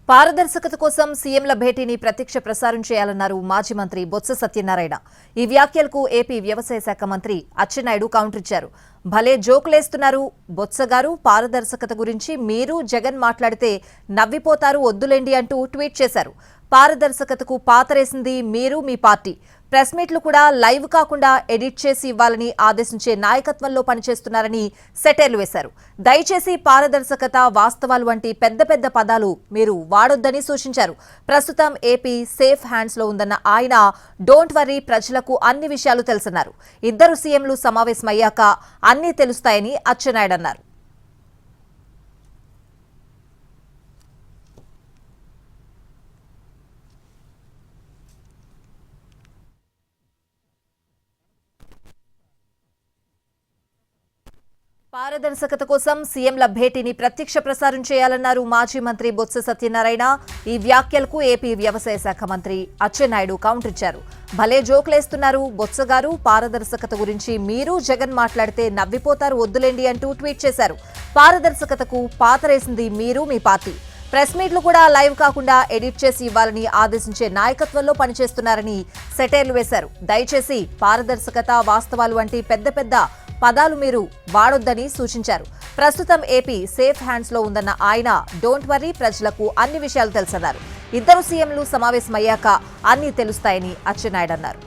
పారదర్శకత కోసం సీఎంల భేటీని ప్రత్యక్ష ప్రసారం చేయాలన్నారు మాజీ మంత్రి బొత్స సత్యనారాయణ. ఈ వ్యాఖ్యలకు ఏపీ వ్యవసాయ శాఖ మంత్రి అచ్చెన్నాయుడు కౌంటర్ ఇచ్చారు. భలే జోకులేస్తున్నారు బొత్స గారు, పారదర్శకత గురించి మీరు జగన్ మాట్లాడితే నవ్విపోతారు వద్దులేండి అంటూ ట్వీట్ చేశారు. పారదర్శకతకు పాతరేసింది మీరు, మీ పార్టీ. ప్రెస్ మీట్లు కూడా లైవ్ కాకుండా ఎడిట్ చేసి ఇవ్వాలని ఆదేశించే నాయకత్వంలో పనిచేస్తున్నారని సెటైర్లు వేశారు. దయచేసి పారదర్శకత, వాస్తవాలు వంటి పెద్ద పెద్ద పదాలు మీరు వాడొద్దని సూచించారు. ప్రస్తుతం ఏపీ సేఫ్ హ్యాండ్స్ లో ఉందన్న ఆయన డోంట్ వర్రీ, ప్రజలకు అన్ని విషయాలు తెలుసన్నారు. ఇద్దరు సీఎంలు సమావేశమయ్యాక అన్నీ తెలుస్తాయని అచ్చెన్నాయుడు అన్నారు. పారదర్శకత కోసం సీఎంల భేటీని ప్రత్యక్ష ప్రసారం చేయాలన్నారు మాజీ మంత్రి బొత్స సత్యనారాయణ. ఈ వ్యాఖ్యలకు ఏపీ వ్యవసాయ శాఖ మంత్రి అచ్చెన్నాయుడు కౌంటర్ ఇచ్చారు. భలే జోకులేస్తున్నారు బొత్స గారు, పారదర్శకత గురించి మీరు జగన్ మాట్లాడితే నవ్విపోతారు వద్దులేండి అంటూ ట్వీట్ చేశారు. పారదర్శకతకు పాతరేసింది మీరు, మీ పార్టీ. ప్రెస్ మీట్లు కూడా లైవ్ కాకుండా ఎడిట్ చేసి ఇవ్వాలని ఆదేశించే నాయకత్వంలో పనిచేస్తున్నారని సెటైర్లు వేశారు. దయచేసి పారదర్శకత, వాస్తవాలు వంటి పెద్ద పెద్ద పదాలు మీరు వాడొద్దని సూచించారు. ప్రస్తుతం ఏపీ సేఫ్ హ్యాండ్స్ లో ఉందన్న ఆయన డోంట్ వర్రీ, ప్రజలకు అన్ని విషయాలు తెలుసన్నారు. ఇద్దరు సీఎంలు సమావేశమయ్యాక అన్నీ తెలుస్తాయని అచ్చెన్నాయుడు అన్నారు.